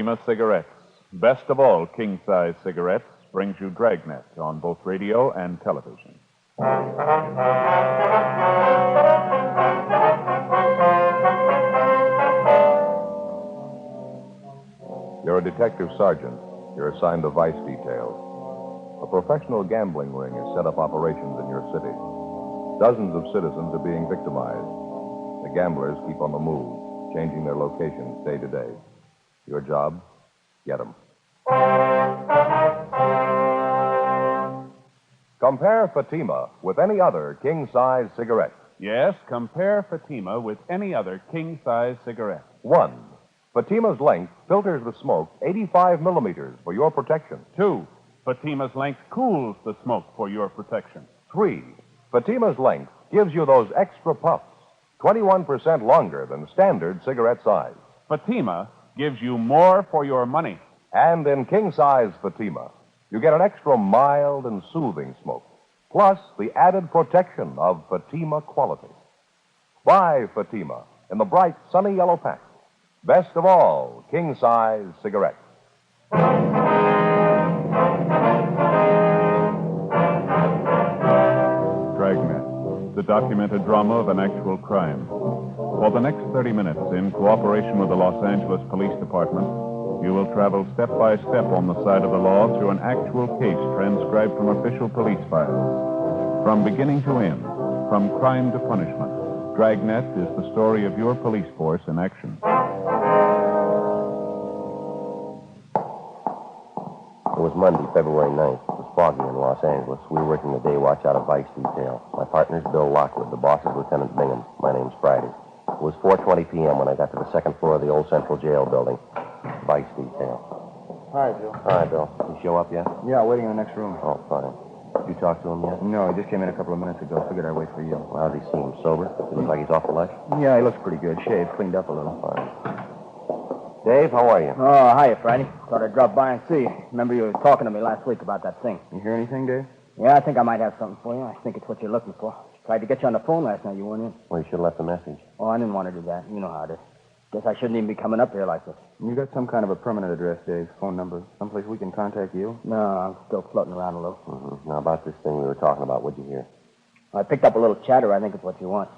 Fatima Cigarettes. Best of all king-size cigarettes brings you Dragnet on both radio and television. You're a detective sergeant. You're assigned to vice details. A professional gambling ring has set up operations in your city. Dozens of citizens are being victimized. The gamblers keep on the move, changing their locations day to day. Your job? Get them. Compare Fatima with any other king-size cigarette. Yes, compare Fatima with any other king-size cigarette. 1. Fatima's length filters the smoke 85 millimeters for your protection. 2. Fatima's length cools the smoke for your protection. 3. Fatima's length gives you those extra puffs, 21% longer than standard cigarette size. Fatima gives you more for your money. And in king-size Fatima, you get an extra mild and soothing smoke, plus the added protection of Fatima quality. Buy Fatima in the bright, sunny yellow pack. Best of all, king-size cigarettes. Dragnet, the documented drama of an actual crime. For the next 30 minutes, in cooperation with the Los Angeles Police Department, you will travel step by step on the side of the law through an actual case transcribed from official police files. From beginning to end, from crime to punishment, Dragnet is the story of your police force in action. It was Monday, February 9th. It was foggy in Los Angeles. We were working the day watch out of vice detail. My partner's Bill Lockwood. The boss is Lieutenant Bingham. My name's Friday. It was 4:20 p.m. when I got to the second floor of the old Central Jail building. Vice detail. Hi, Bill. Hi, Bill. You show up yet? Yeah, waiting in the next room. Oh, fine. Did you talk to him yet? No, he just came in a couple of minutes ago. Figured I'd wait for you. Well, how does he seem? Sober? Does he look like he's off the luck? Yeah, he looks pretty good. Shaved, cleaned up a little. Fine. Dave, how are you? Oh, hiya, Friday. Thought I'd drop by and see you. Remember you were talking to me last week about that thing. You hear anything, Dave? Yeah, I think I might have something for you. I think it's what you're looking for. Tried to get you on the phone last night. You weren't in. Well, you should have left a message. Oh, I didn't want to do that. You know how it is. Guess I shouldn't even be coming up here like this. You got some kind of a permanent address, Dave? Phone number? Someplace we can contact you? No, I'm still floating around a little. Mm-hmm. Now, about this thing we were talking about, what'd you hear? I picked up a little chatter. I think it's what you want.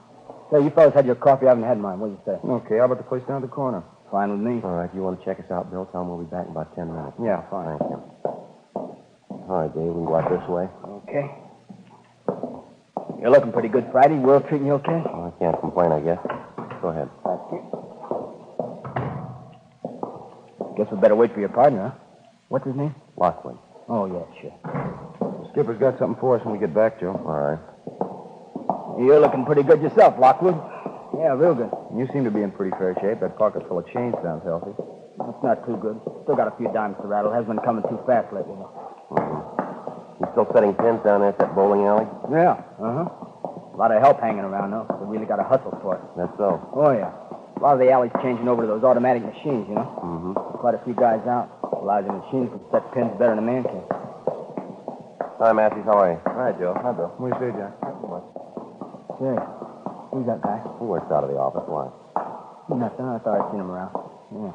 Say, you fellas had your coffee. I haven't had mine. What do you say? Okay, how about the place down at the corner? Fine with me. All right, you want to check us out, Bill? Tell him we'll be back in about 10 minutes. Yeah, fine. Thank you. All right, Dave, we can go out this way. Okay. You're looking pretty good, Friday. World treating you okay? Well, I can't complain, I guess. Go ahead. Thank you. Guess we better wait for your partner, huh? What's his name? Lockwood. Oh, yeah, sure. Skipper's got something for us when we get back, Joe. All right. You're looking pretty good yourself, Lockwood. Yeah, real good. You seem to be in pretty fair shape. That pocket full of change sounds healthy. That's not too good. Still got a few dimes to rattle. Hasn't been coming too fast lately, though. Mm-hmm. You still setting pins down there at that bowling alley? Yeah, a lot of help hanging around, though. We really got to hustle for it. That's so. Oh, yeah. A lot of the alley's changing over to those automatic machines, you know. Mm-hmm. Quite a few guys out. A lot of the machines can set pins better than a man can. Hi, Matthews. How are you? Hi, Joe. Hi, Bill. What do you say, Jack? Say, who's that guy? He works out of the office. Why? Nothing. I thought I'd seen him around. Yeah.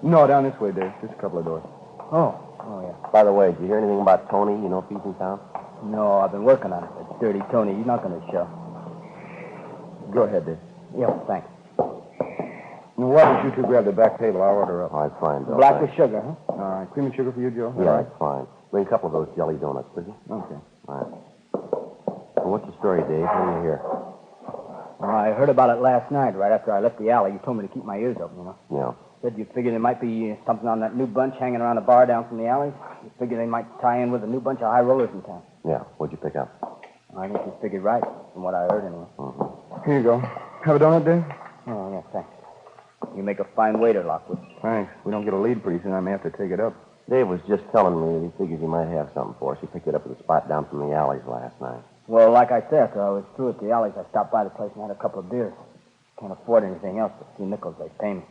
No, down this way, Dave. Just a couple of doors. Oh, yeah. By the way, did you hear anything about Tony? You know if he's in town? No, I've been working on it. It's Dirty Tony. He's not going to show. Go ahead, Dave. Yeah, thanks. Now, why don't you two grab the back table? I'll order up. All right, fine, Bill. Black thanks. with sugar, huh? All right. Cream and sugar for you, Joe? Yeah, that's fine. Bring a couple of those jelly donuts, would you? Okay. All right. Well, what's the story, Dave? What do you hear? Well, I heard about it last night, right after I left the alley. You told me to keep my ears open, you know. Yeah. Said you figured there might be something on that new bunch hanging around the bar down from the alley. You figured they might tie in with a new bunch of high rollers in town. Yeah. What'd you pick up? I think you figured right, from what I heard anyway. Mm-hmm. Here you go. Have a donut, Dave? Oh, yeah, thanks. You make a fine waiter, Lockwood. Thanks. We don't get a lead pretty soon. I may have to take it up. Dave was just telling me that he figures he might have something for us. He picked it up at the spot down from the alleys last night. Well, like I said, after I was through at the alleys, I stopped by the place and had a couple of beers. Can't afford anything else but a few nickels they pay me.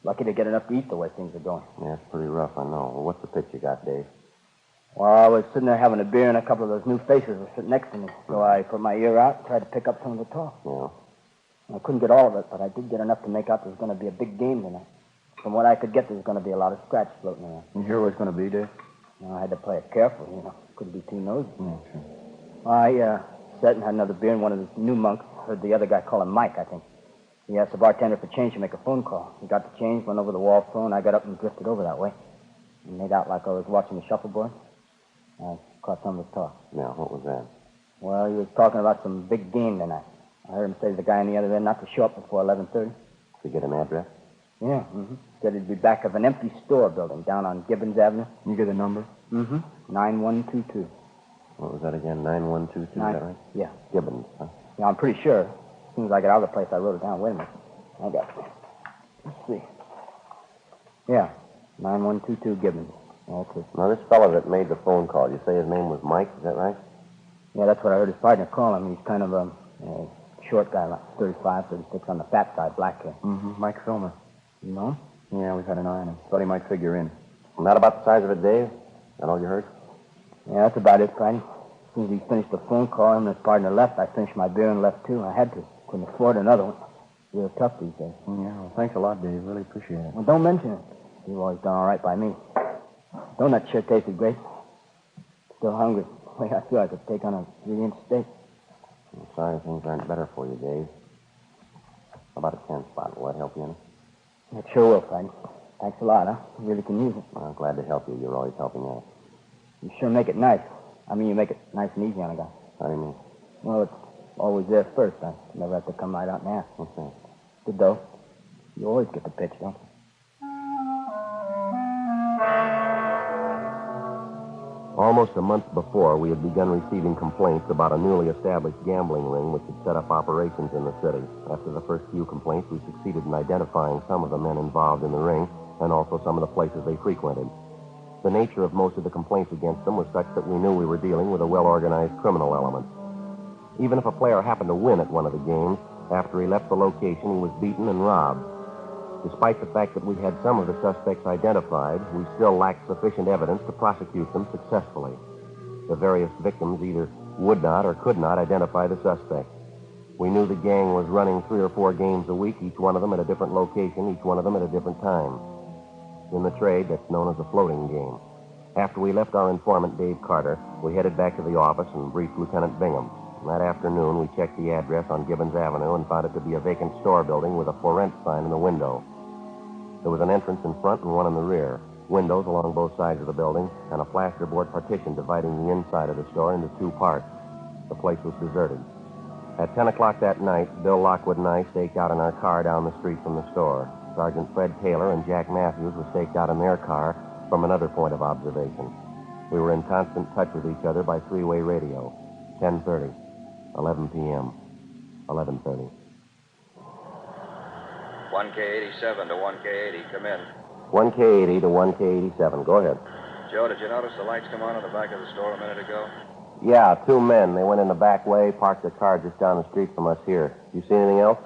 Lucky to get enough to eat the way things are going. Yeah, it's pretty rough, I know. Well, what's the pitch you got, Dave? Well, I was sitting there having a beer, and a couple of those new faces were sitting next to me. So I put my ear out and tried to pick up some of the talk. Yeah. I couldn't get all of it, but I did get enough to make out there was going to be a big game tonight. From what I could get, there's going to be a lot of scratch floating around. You hear where it's going to be, Dave? I had to play it careful, Couldn't be too nosy. Okay. I sat and had another beer, and one of the new monks heard the other guy call him Mike, I think. He asked the bartender for change to make a phone call. He got the change, went over the wall phone. I got up and drifted over that way. And made out like I was watching the shuffleboard. I caught some of his talk. Now, what was that? Well, he was talking about some big game tonight. I heard him say to the guy on the other end not to show up before 11:30. Did you get an address? Yeah, Said it'd be back of an empty store building down on Gibbons Avenue. You get a number? 9122. What was that again? 9122, is that right? Yeah. Gibbons, huh? Yeah, I'm pretty sure. As soon as I get out of the place, I wrote it down. Wait a minute. I got it. Let's see. Yeah, 9122 Gibbons. That's it. Now, this fellow that made the phone call, you say his name was Mike, is that right? Yeah, that's what I heard his partner call him. He's kind of a short guy, like 35, 36 on the fat side, black hair. Mike Filmer. You know him? Yeah, we've had an eye on him. Thought he might figure in. Not about the size of it, Dave? That all you heard? Yeah, that's about it, Friday. As soon as he finished the phone call, him and his partner left. I finished my beer and left, too. I had to. Couldn't afford another one. Real tough these days. Yeah, well, thanks a lot, Dave. Really appreciate it. Well, don't mention it. You've always done all right by me. Donut sure tasted great. Still hungry. The way I feel I could take on a 3-inch steak. I'm sorry things aren't better for you, Dave. How about a 10 spot? Will that help you any? It sure will, Friday. Thanks a lot, huh? You really can use it. Well, I'm glad to help you. You're always helping out. You sure make it nice. I mean, you make it nice and easy on a guy. How do you mean? Well, it's always there first. I never have to come right out and ask. What's that? Good, though. You always get the pitch, don't you? Almost a month before, we had begun receiving complaints about a newly established gambling ring which had set up operations in the city. After the first few complaints, we succeeded in identifying some of the men involved in the ring and also some of the places they frequented. The nature of most of the complaints against them was such that we knew we were dealing with a well-organized criminal element. Even if a player happened to win at one of the games, after he left the location, he was beaten and robbed. Despite the fact that we had some of the suspects identified, we still lacked sufficient evidence to prosecute them successfully. The various victims either would not or could not identify the suspect. We knew the gang was running 3 or 4 games a week, each one of them at a different location, each one of them at a different time. In the trade, that's known as a floating game. After we left our informant, Dave Carter, we headed back to the office and briefed Lieutenant Bingham. That afternoon, we checked the address on Gibbons Avenue and found it to be a vacant store building with a for rent sign in the window. There was an entrance in front and one in the rear, windows along both sides of the building, and a plasterboard partition dividing the inside of the store into 2 parts. The place was deserted. At 10 o'clock that night, Bill Lockwood and I staked out in our car down the street from the store. Sergeant Fred Taylor and Jack Matthews were staked out in their car from another point of observation. We were in constant touch with each other by 3-way radio. 10:30, 11 p.m., 11:30. 1K87 to 1K80, come in. 1K80 to 1K87. Go ahead. Joe, did you notice the lights come on in the back of the store a minute ago? Yeah, 2 men. They went in the back way, parked their car just down the street from us here. You see anything else?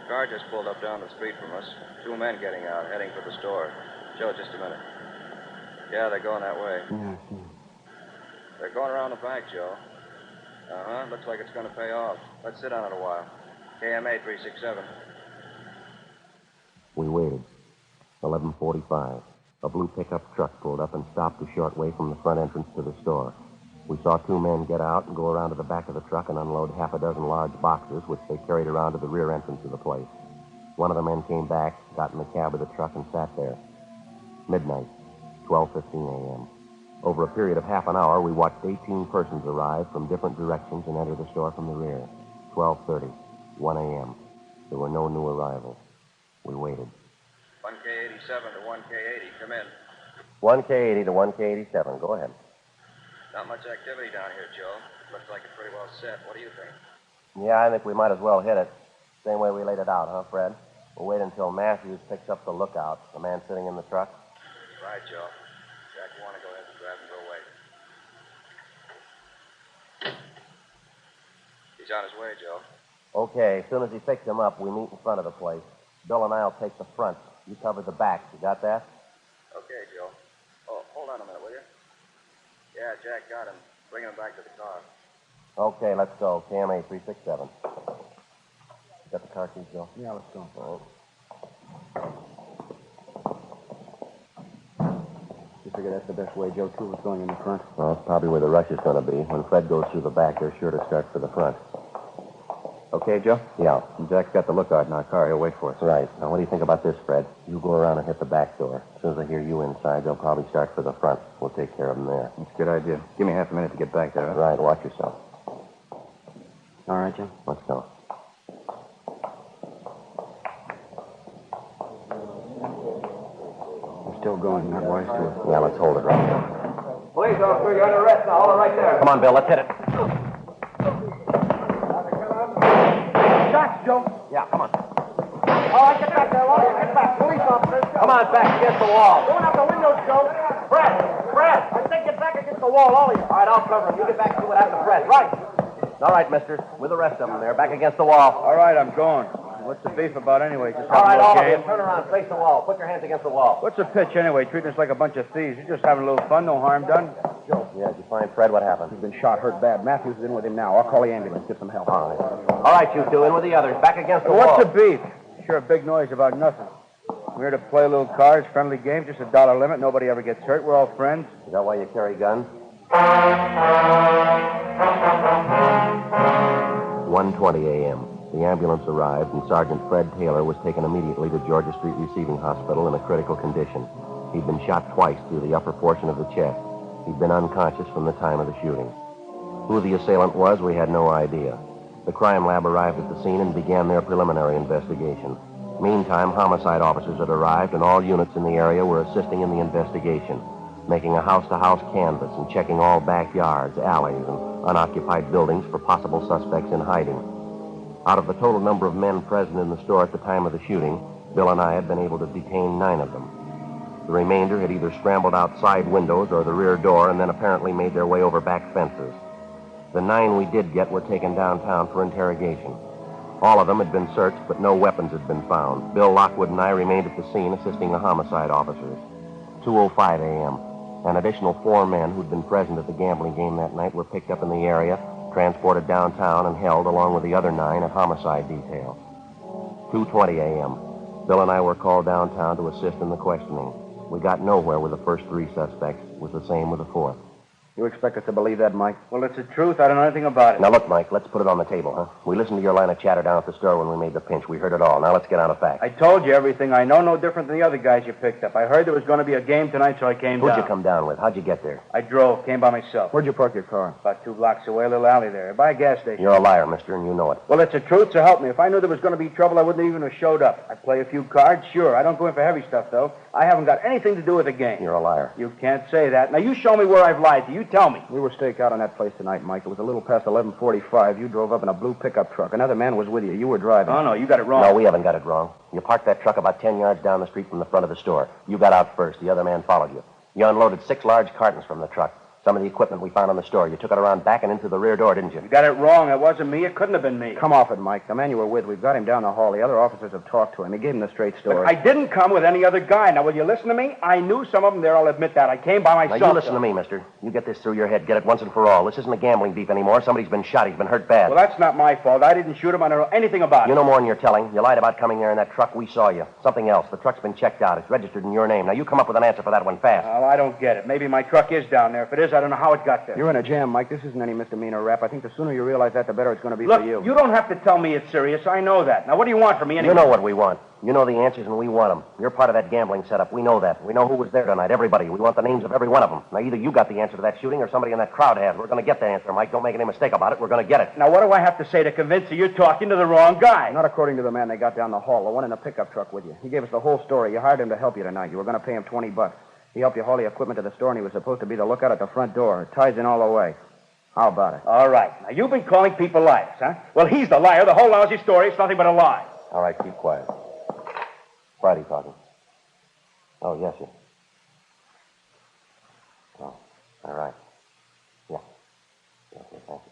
Car just pulled up down the street from us. 2 men getting out, heading for the store. Joe, just a minute. Yeah, they're going that way. Yeah, I see. They're going around the back, Joe. Looks like it's going to pay off. Let's sit on it a while. KMA 367. We waited. 11:45. A blue pickup truck pulled up and stopped a short way from the front entrance to the store. We saw 2 men get out and go around to the back of the truck and unload half a dozen large boxes, which they carried around to the rear entrance of the place. One of the men came back, got in the cab of the truck, and sat there. Midnight, 12:15 a.m. Over a period of half an hour, we watched 18 persons arrive from different directions and enter the store from the rear. 12:30, 1 a.m. There were no new arrivals. We waited. 1K87 to 1K80, come in. 1K80 to 1K87. Go ahead. Not much activity down here, Joe. Looks like it's pretty well set. What do you think? Yeah, I think we might as well hit it. Same way we laid it out, huh, Fred? We'll wait until Matthews picks up the lookout, the man sitting in the truck. Right, Joe. Jack, you want to go ahead and grab him, go away. He's on his way, Joe. Okay, as soon as he picks him up, we meet in front of the place. Bill and I'll take the front. You cover the back. You got that? Okay, Joe. Oh, hold on a minute, will you? Yeah, Jack got him. Bring him back to the car. Okay, let's go. KMA 367. Got the car keys, Bill? Yeah, let's go. All right. You figure that's the best way Joe too was going in the front? Well, it's probably where the rush is going to be. When Fred goes through the back, they're sure to start for the front. Okay, Joe? Yeah. Jack's got the lookout in our car. He'll wait for us. Right. Now, what do you think about this, Fred? You go around and hit the back door. As soon as they hear you inside, they'll probably start for the front. We'll take care of them there. That's a good idea. Give me half a minute to get back there. Huh? Right. Watch yourself. All right, Joe. Let's go. We're still going. Not wise to it. Yeah, let's hold it right now. Police officer, you're under arrest now. Hold it right there. Come on, Bill. Let's hit it. Shots, Joe. Yeah, come on. All right, get back there, Wally. Get back. Police officers. Come on, back against the wall. Going out the windows, Joe. Fred. I think get back against the wall, all of you. All right, I'll cover him. You get back and see what happened to Fred. Right. All right, mister. With the rest of them there. Back against the wall. All right, I'm going. What's the beef about anyway? Just All right, having a all little of you. game? Turn around. Face the wall. Put your hands against the wall. What's the pitch anyway? Treating us like a bunch of thieves. You're just having a little fun. No harm done. Joe. Yeah, did you find Fred? What happened? He's been shot, hurt bad. Matthews is in with him now. I'll call the ambulance. Get some help. All right. All right, you two. In with the others. Back against the wall. What's the beef? Sure a big noise about nothing. We're here to play a little cards, friendly game, just $1 limit. Nobody ever gets hurt. We're all friends. Is that why you carry guns? 1:20 a.m. The ambulance arrived, and Sergeant Fred Taylor was taken immediately to Georgia Street Receiving Hospital in a critical condition. He'd been shot twice through the upper portion of the chest. He'd been unconscious from the time of the shooting. Who the assailant was, we had no idea. The crime lab arrived at the scene and began their preliminary investigation. Meantime, homicide officers had arrived, and all units in the area were assisting in the investigation, making a house-to-house canvass and checking all backyards, alleys, and unoccupied buildings for possible suspects in hiding. Out of the total number of men present in the store at the time of the shooting, Bill and I had been able to detain 9 of them. The remainder had either scrambled outside windows or the rear door and then apparently made their way over back fences. The 9 we did get were taken downtown for interrogation. All of them had been searched, but no weapons had been found. Bill Lockwood and I remained at the scene assisting the homicide officers. 2:05 a.m. An additional 4 men who'd been present at the gambling game that night were picked up in the area, transported downtown, and held along with the other 9 at homicide detail. 2:20 a.m. Bill and I were called downtown to assist in the questioning. We got nowhere with the first 3 suspects. It was the same with the 4th. You expect us to believe that, Mike? Well, it's the truth. I don't know anything about it. Now, look, Mike, let's put it on the table, huh? We listened to your line of chatter down at the store when we made the pinch. We heard it all. Now, let's get on to facts. I told you everything I know, no different than the other guys you picked up. I heard there was going to be a game tonight, so I came down. Who'd you come down with? How'd you get there? I drove, came by myself. Where'd you park your car? About 2 blocks away, a little alley there, by a gas station. You're a liar, mister, and you know it. Well, it's the truth, so help me. If I knew there was going to be trouble, I wouldn't even have showed up. I play a few cards, sure. I don't go in for heavy stuff, though. I haven't got anything to do with the game. You're a liar. You can't say that. Now, you show me where I've lied to. You tell me. We were staked out on that place tonight, Mike. It was a little past 11:45. You drove up in a blue pickup truck. Another man was with you. You were driving. Oh, no, you got it wrong. No, we haven't got it wrong. You parked that truck about 10 yards down the street from the front of the store. You got out first. The other man followed you. You unloaded 6 large cartons from the truck. Some of the equipment we found on the store. You took it around back and into the rear door, didn't you? You got it wrong. It wasn't me. It couldn't have been me. Come off it, Mike. The man you were with, we've got him down the hall. The other officers have talked to him. He gave him the straight story. But I didn't come with any other guy. Now, will you listen to me? I knew some of them there. I'll admit that. I came by myself. Now, you listen to me, mister. You get this through your head. Get it once and for all. This isn't a gambling beef anymore. Somebody's been shot. He's been hurt bad. Well, that's not my fault. I didn't shoot him. I don't know anything about it. You know more than you're telling. You lied about coming there in that truck. We saw you. Something else. The truck's been checked out. It's registered in your name. Now, you come up with an answer for that one fast. Well, I don't get it. Maybe my truck is down there. If it is, I don't know how it got there. You're in a jam, Mike. This isn't any misdemeanor rap. I think the sooner you realize that, the better it's going to be Look, for you. You don't have to tell me it's serious. I know that. Now, what do you want from me anyway? You know what we want. You know the answers, and we want them. You're part of that gambling setup. We know that. We know who was there tonight. Everybody. We want the names of every one of them. Now, either you got the answer to that shooting or somebody in that crowd has. We're going to get the answer, Mike. Don't make any mistake about it. We're going to get it. Now, what do I have to say to convince you you're talking to the wrong guy? Not according to the man they got down the hall, the one in the pickup truck with you. He gave us the whole story. You hired him to help you tonight. You were going to pay him $20. He helped you haul the equipment to the store, and he was supposed to be the lookout at the front door. It ties in all the way. How about it? All right. Now, you've been calling people liars, huh? Well, he's the liar. The whole lousy story is nothing but a lie. All right, keep quiet. Friday talking. Oh, yes, sir. Oh, all right. Yeah. Okay, thank you.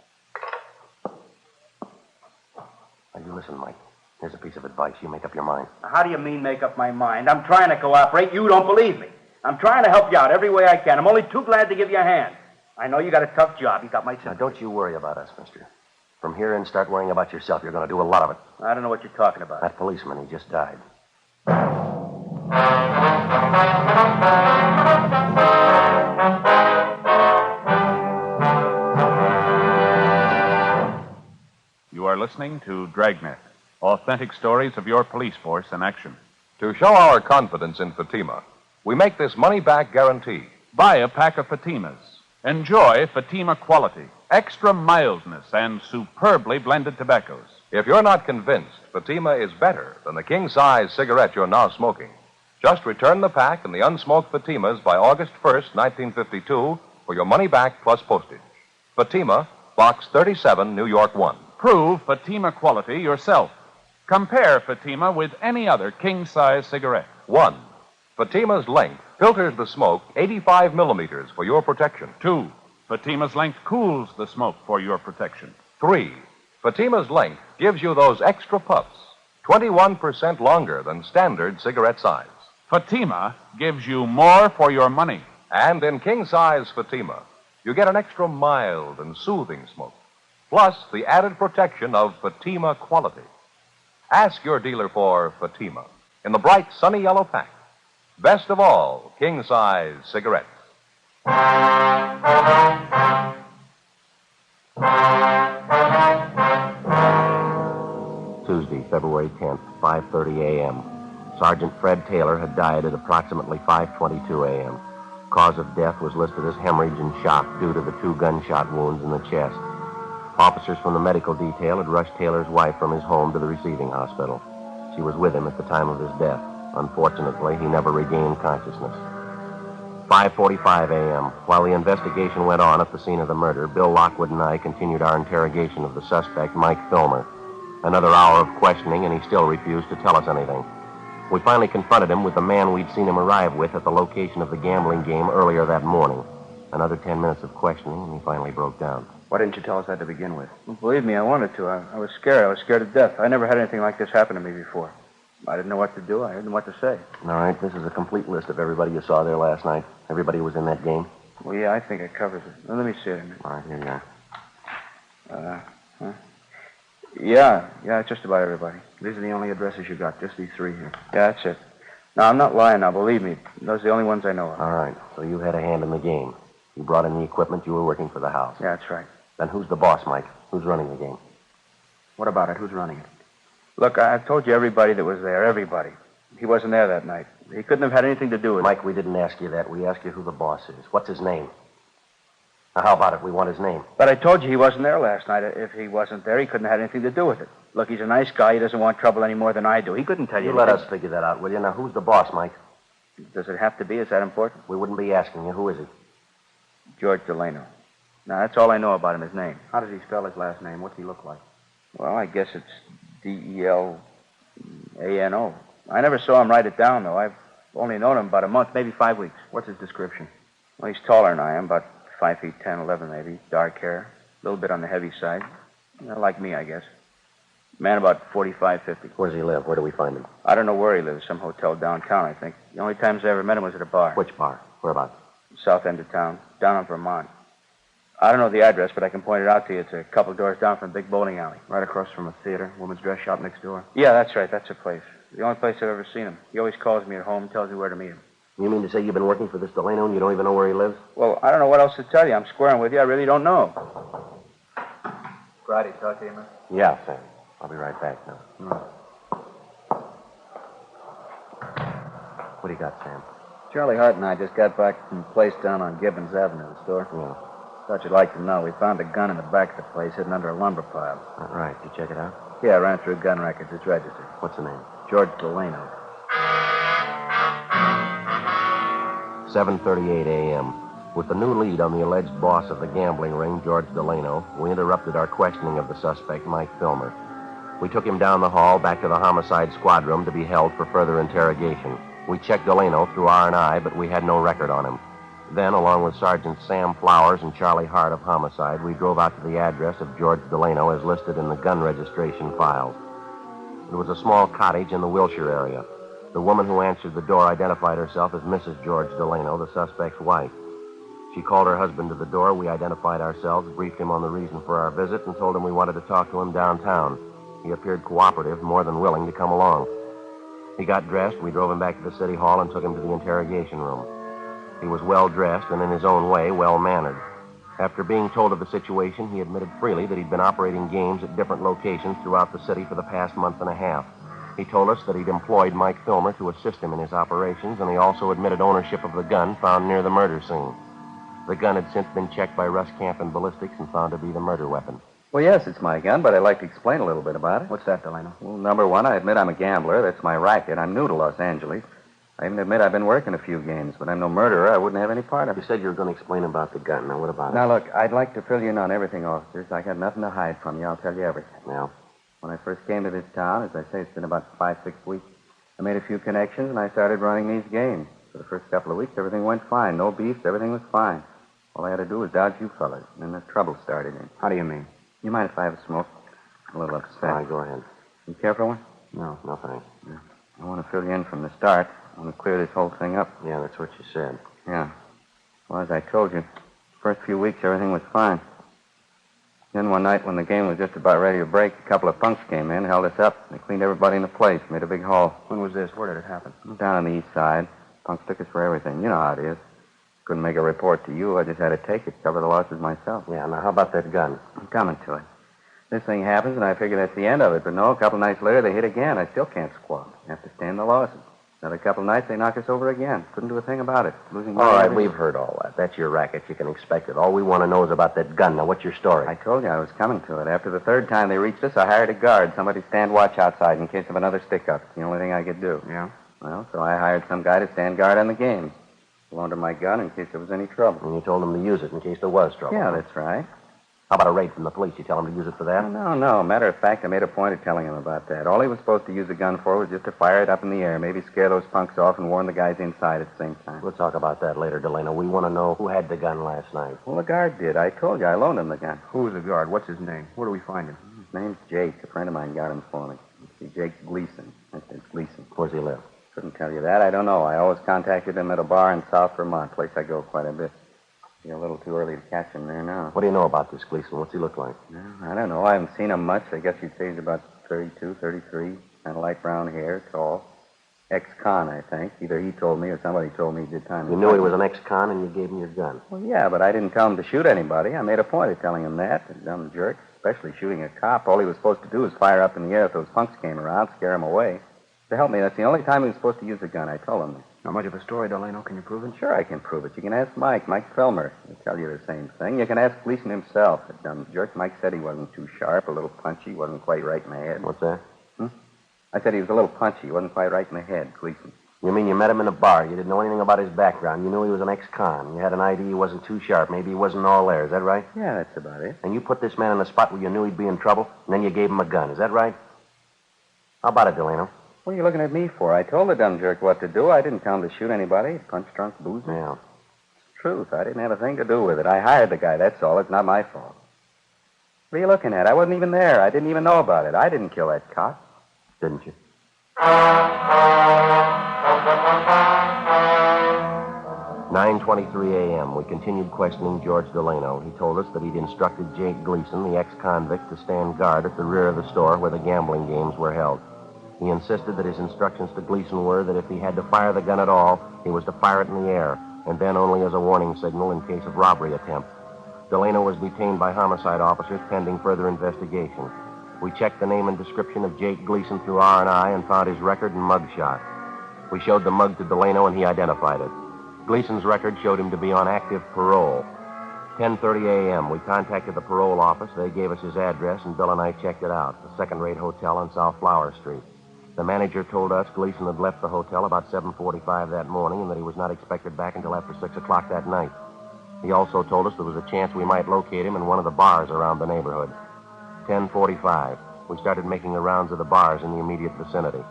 Now, you listen, Mike. Here's a piece of advice. You make up your mind. Now, how do you mean make up my mind? I'm trying to cooperate. You don't believe me. I'm trying to help you out every way I can. I'm only too glad to give you a hand. I know you got a tough job. You got my Now, sympathy. don't you worry about us, mister. From here in, start worrying about yourself. You're going to do a lot of it. I don't know what you're talking about. That policeman, he just died. listening to Dragnet, authentic stories of your police force in action. To show our confidence in Fatima, we make this money-back guarantee. Buy a pack of Fatimas. Enjoy Fatima quality, extra mildness, and superbly blended tobaccos. If you're not convinced Fatima is better than the king-size cigarette you're now smoking, just return the pack and the unsmoked Fatimas by August 1st, 1952, for your money back plus postage. Fatima, Box 37, New York 1. Prove Fatima quality yourself. Compare Fatima with any other king-size cigarette. 1. Fatima's length filters the smoke 85 millimeters for your protection. 2. Fatima's length cools the smoke for your protection. 3. Fatima's length gives you those extra puffs, 21% longer than standard cigarette size. Fatima gives you more for your money. And in king-size Fatima, you get an extra mild and soothing smoke, plus the added protection of Fatima quality. Ask your dealer for Fatima in the bright, sunny yellow pack. Best of all, king-size cigarettes. Tuesday, February 10th, 5:30 a.m. Sergeant Fred Taylor had died at approximately 5:22 a.m. Cause of death was listed as hemorrhage and shock due to the 2 gunshot wounds in the chest. Officers from the medical detail had rushed Taylor's wife from his home to the receiving hospital. She was with him at the time of his death. Unfortunately, he never regained consciousness. 5:45 a.m. While the investigation went on at the scene of the murder, Bill Lockwood and I continued our interrogation of the suspect, Mike Filmer. Another hour of questioning, and he still refused to tell us anything. We finally confronted him with the man we'd seen him arrive with at the location of the gambling game earlier that morning. Another 10 minutes of questioning, and he finally broke down. Why didn't you tell us that to begin with? Well, believe me, I wanted to. I was scared. I was scared to death. I never had anything like this happen to me before. I didn't know what to do. I didn't know what to say. All right, this is a complete list of everybody you saw there last night. Everybody who was in that game. Well, yeah, I think it covers it. Well, let me see it. All right, here you are. Yeah, just about everybody. These are the only addresses you got, just these 3 here. Yeah, that's it. No, I'm not lying now, believe me. Those are the only ones I know of. All right, so you had a hand in the game. You brought in the equipment. You were working for the house. Yeah, that's right. Then who's the boss, Mike? Who's running the game? What about it? Who's running it? Look, I've told you everybody that was there, everybody. He wasn't there that night. He couldn't have had anything to do with it. Mike, we didn't ask you that. We asked you who the boss is. What's his name? Now, how about it? We want his name. But I told you he wasn't there last night. If he wasn't there, he couldn't have had anything to do with it. Look, he's a nice guy. He doesn't want trouble any more than I do. He couldn't tell you. You let us figure that out, will you? Now, who's the boss, Mike? Does it have to be? Is that important? We wouldn't be asking you. Who is he? George Delano. Now, that's all I know about him, his name. How does he spell his last name? What's he look like? Well, I guess it's Delano. I never saw him write it down, though. I've only known him about a month, maybe 5 weeks. What's his description? Well, he's taller than I am, about 5 feet 10, 11 maybe. Dark hair, a little bit on the heavy side. Like me, I guess. Man about 45, 50. Where does he live? Where do we find him? I don't know where he lives. Some hotel downtown, I think. The only times I ever met him was at a bar. Which bar? Whereabouts? South end of town, down in Vermont. I don't know the address, but I can point it out to you. It's a couple doors down from a big bowling alley. Right across from a theater, woman's dress shop next door. Yeah, that's right. That's the place. The only place I've ever seen him. He always calls me at home and tells me where to meet him. You mean to say you've been working for this Delano and you don't even know where he lives? Well, I don't know what else to tell you. I'm squaring with you. I really don't know. Friday, talk to you, man. Yeah, Sam. I'll be right back now. What do you got, Sam? Charlie Hart and I just got back from a place down on Gibbons Avenue, the store. Yeah. Thought you'd like to know. We found a gun in the back of the place hidden under a lumber pile. All right. Did you check it out? Yeah, I ran through gun records. It's registered. What's the name? George Delano. 7:38 a.m. With the new lead on the alleged boss of the gambling ring, George Delano, we interrupted our questioning of the suspect, Mike Filmer. We took him down the hall back to the homicide squad room to be held for further interrogation. We checked Delano through R&I, but we had no record on him. Then, along with Sergeant Sam Flowers and Charlie Hart of Homicide, we drove out to the address of George Delano as listed in the gun registration files. It was a small cottage in the Wilshire area. The woman who answered the door identified herself as Mrs. George Delano, the suspect's wife. She called her husband to the door. We identified ourselves, briefed him on the reason for our visit, and told him we wanted to talk to him downtown. He appeared cooperative, more than willing to come along. He got dressed. We drove him back to the city hall and took him to the interrogation room. He was well-dressed and, in his own way, well-mannered. After being told of the situation, he admitted freely that he'd been operating games at different locations throughout the city for the past month and a half. He told us that he'd employed Mike Filmer to assist him in his operations, and he also admitted ownership of the gun found near the murder scene. The gun had since been checked by Russ Camp and ballistics and found to be the murder weapon. Well, yes, it's my gun, but I'd like to explain a little bit about it. What's that, Delano? Well, number one, I admit I'm a gambler. That's my racket. I'm new to Los Angeles. I even admit I've been working a few games, but I'm no murderer. I wouldn't have any part of it. You said you were going to explain about the gun. Now, what about it? Now, look, I'd like to fill you in on everything, officers. I got nothing to hide from you. I'll tell you everything. Now? When I first came to this town, as I say, it's been about 5-6 weeks, I made a few connections, and I started running these games. For the first couple of weeks, everything went fine. No beefs, everything was fine. All I had to do was dodge you fellas, and then the trouble started in. How do you mean? You mind if I have a smoke? I'm a little upset. All right, go ahead. You care for one? No. No, thanks. Yeah. I want to fill you in from the start. I want to clear this whole thing up. Yeah, that's what you said. Yeah. Well, as I told you, first few weeks, everything was fine. Then one night when the game was just about ready to break, a couple of punks came in, held us up. They cleaned everybody in the place, made a big haul. When was this? Where did it happen? Down on the east side. Punks took us for everything. You know how it is. Couldn't make a report to you. I just had to take it, cover the losses myself. Yeah, now how about that gun? I'm coming to it. This thing happens, and I figure that's the end of it. But no, a couple nights later, they hit again. I still can't squat. I have to stand the losses. Another couple nights, they knock us over again. Couldn't do a thing about it. Losing money. All right, every- we've heard all that. That's your racket. You can expect it. All we want to know is about that gun. Now, what's your story? I told you I was coming to it. After the third time they reached us, I hired a guard. Somebody to stand watch outside in case of another stick-up. It's the only thing I could do. Yeah? Well, so I hired some guy to stand guard on the games. Loaned him my gun in case there was any trouble. And you told him to use it in case there was trouble. Yeah, that's right. How about a raid from the police? You tell him to use it for that? No. Matter of fact, I made a point of telling him about that. All he was supposed to use the gun for was just to fire it up in the air, maybe scare those punks off and warn the guys inside at the same time. We'll talk about that later, Delano. We want to know who had the gun last night. Well, the guard did. I told you I loaned him the gun. Who's the guard? What's his name? Where do we find him? His name's Jake. A friend of mine got him for me. See, Jake Gleason. I said Gleason. Where's he live? Couldn't tell you that. I don't know. I always contacted him at a bar in South Vermont, place I go quite a bit. Be a little too early to catch him there now. What do you know about this Gleason? What's he look like? I don't know. I haven't seen him much. I guess you'd say he's about 32, 33. Kind of light brown hair, tall. Ex-con, I think. Either he told me or somebody told me he did time. You knew he was an ex-con and you gave him your gun. Well, yeah, but I didn't tell him to shoot anybody. I made a point of telling him that. The dumb jerk, especially shooting a cop. All he was supposed to do was fire up in the air if those punks came around, scare him away. To help me, that's the only time he was supposed to use a gun. I told him that. Not much of a story, Delano. Can you prove it? Sure, I can prove it. You can ask Mike Filmer. He'll tell you the same thing. You can ask Gleason himself. The dumb jerk. Mike said he wasn't too sharp, a little punchy, wasn't quite right in the head. What's that? I said he was a little punchy, wasn't quite right in the head, Gleason. You mean you met him in a bar? You didn't know anything about his background. You knew he was an ex-con. You had an idea he wasn't too sharp. Maybe he wasn't all there. Is that right? Yeah, that's about it. And you put this man in a spot where you knew he'd be in trouble, and then you gave him a gun. Is that right? How about it, Delano? What are you looking at me for? I told the dumb jerk what to do. I didn't tell him to shoot anybody. Punch drunk boozer. Yeah. It's the truth. I didn't have a thing to do with it. I hired the guy, that's all. It's not my fault. What are you looking at? I wasn't even there. I didn't even know about it. I didn't kill that cop. Didn't you? 9:23 a.m. We continued questioning George Delano. He told us that he'd instructed Jake Gleason, the ex-convict, to stand guard at the rear of the store where the gambling games were held. He insisted that his instructions to Gleason were that if he had to fire the gun at all, he was to fire it in the air, and then only as a warning signal in case of robbery attempt. Delano was detained by homicide officers pending further investigation. We checked the name and description of Jake Gleason through R&I and found his record and mug shot. We showed the mug to Delano, and he identified it. Gleason's record showed him to be on active parole. 10:30 a.m., we contacted the parole office. They gave us his address, and Bill and I checked it out, the second-rate hotel on South Flower Street. The manager told us Gleason had left the hotel about 7:45 that morning and that he was not expected back until after 6 o'clock that night. He also told us there was a chance we might locate him in one of the bars around the neighborhood. 10:45. We started making the rounds of the bars in the immediate vicinity.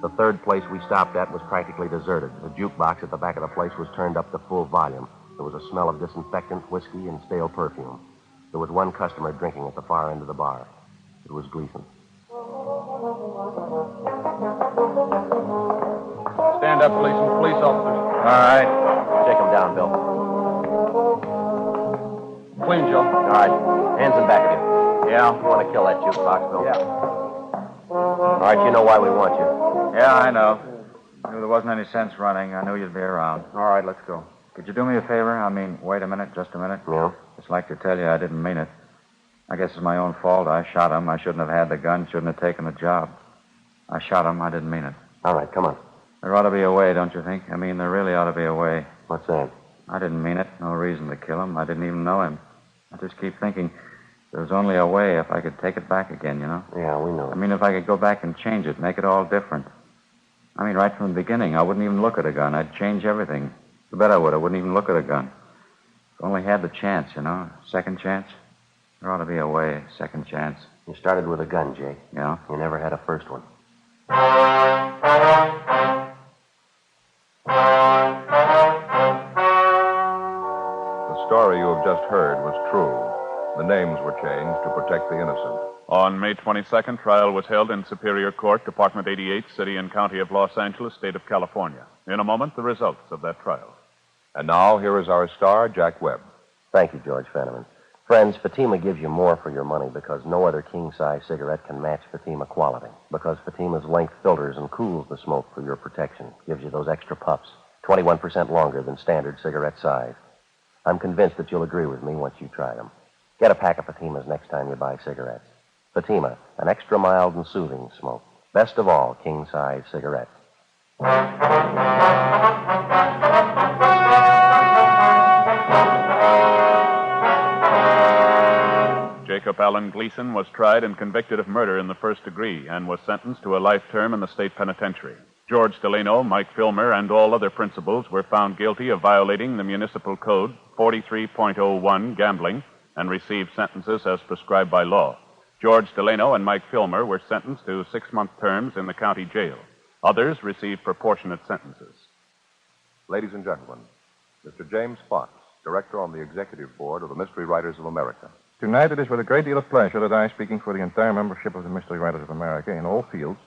The third place we stopped at was practically deserted. The jukebox at the back of the place was turned up to full volume. There was a smell of disinfectant, whiskey, and stale perfume. There was one customer drinking at the far end of the bar. It was Gleason. Stand up, police officers. All right. Shake him down, Bill. Clean, Joe. All right. Hands in back of you. Yeah. You want to kill that jukebox, Bill? Yeah. All right, you know why we want you. Yeah, I know. I knew there wasn't any sense running. I knew you'd be around. All right, let's go. Could you do me a favor? I mean, wait a minute, just a minute. Yeah? Just like to tell you I didn't mean it. I guess it's my own fault. I shot him. I shouldn't have had the gun, shouldn't have taken the job. I shot him. I didn't mean it. All right, come on. There ought to be a way, don't you think? I mean, there really ought to be a way. What's that? I didn't mean it. No reason to kill him. I didn't even know him. I just keep thinking there's only a way if I could take it back again, you know? Yeah, we know. I mean, if I could go back and change it, make it all different. I mean, right from the beginning, I wouldn't even look at a gun. I'd change everything. You bet I would. I wouldn't even look at a gun. If I only had the chance, you know? Second chance. There ought to be a way. Second chance. You started with a gun, Jake. Yeah? You never had a first one. The story you have just heard was true. The names were changed to protect the innocent. On May 22nd, trial was held in Superior Court, Department 88, City and County of Los Angeles, State of California. In a moment, the results of that trial. And now, here is our star, Jack Webb. Thank you, George Fenneman. Friends, Fatima gives you more for your money because no other king-size cigarette can match Fatima quality. Because Fatima's length filters and cools the smoke for your protection. Gives you those extra puffs, 21% longer than standard cigarette size. I'm convinced that you'll agree with me once you try them. Get a pack of Fatimas next time you buy cigarettes. Fatima, an extra mild and soothing smoke. Best of all, king-size cigarettes. Jacob Allen Gleason was tried and convicted of murder in the first degree and was sentenced to a life term in the state penitentiary. George Delano, Mike Filmer, and all other principals were found guilty of violating the municipal code 43.01, gambling, and received sentences as prescribed by law. George Delano and Mike Filmer were sentenced to 6-month terms in the county jail. Others received proportionate sentences. Ladies and gentlemen, Mr. James Fox, Director on the Executive Board of the Mystery Writers of America. Tonight it is with a great deal of pleasure that I, speaking for the entire membership of the Mystery Writers of America in all fields,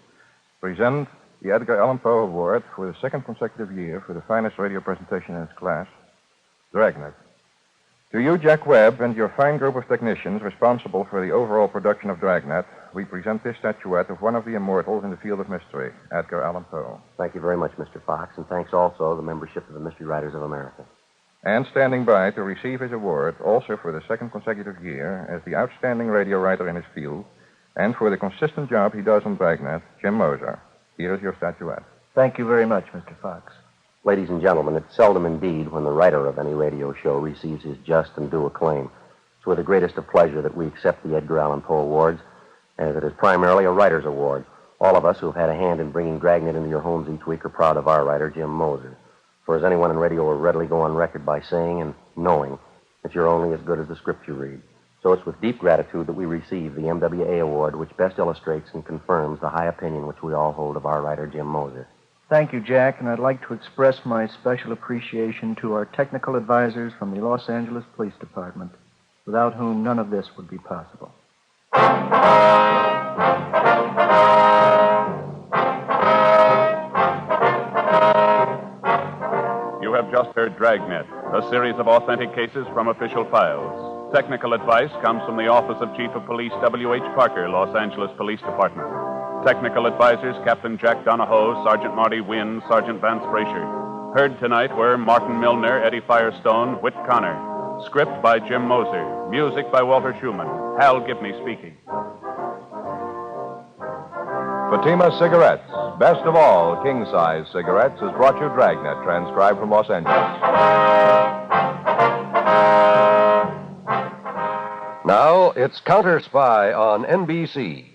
present the Edgar Allan Poe Award for the second consecutive year for the finest radio presentation in its class, Dragnet. To you, Jack Webb, and your fine group of technicians responsible for the overall production of Dragnet, we present this statuette of one of the immortals in the field of mystery, Edgar Allan Poe. Thank you very much, Mr. Fox, and thanks also to the membership of the Mystery Writers of America. And standing by to receive his award, also for the second consecutive year, as the outstanding radio writer in his field, and for the consistent job he does on Dragnet, Jim Moser. Here is your statuette. Thank you very much, Mr. Fox. Ladies and gentlemen, it's seldom indeed when the writer of any radio show receives his just and due acclaim. It's with the greatest of pleasure that we accept the Edgar Allan Poe Awards, as it is primarily a writer's award. All of us who have had a hand in bringing Dragnet into your homes each week are proud of our writer, Jim Moser. For as anyone in radio will readily go on record by saying and knowing that you're only as good as the script you read. So it's with deep gratitude that we receive the MWA Award, which best illustrates and confirms the high opinion which we all hold of our writer, Jim Moser. Thank you, Jack, and I'd like to express my special appreciation to our technical advisors from the Los Angeles Police Department, without whom none of this would be possible. You have just heard Dragnet, a series of authentic cases from official files. Technical advice comes from the Office of Chief of Police W.H. Parker, Los Angeles Police Department. Technical advisors Captain Jack Donahoe, Sergeant Marty Wynn, Sergeant Vance Brasher. Heard tonight were Martin Milner, Eddie Firestone, Whit Connor. Script by Jim Moser. Music by Walter Schumann. Hal Gibney speaking. Fatima Cigarettes, best of all king-size cigarettes, has brought you Dragnet, transcribed from Los Angeles. Now it's Counter Spy on NBC.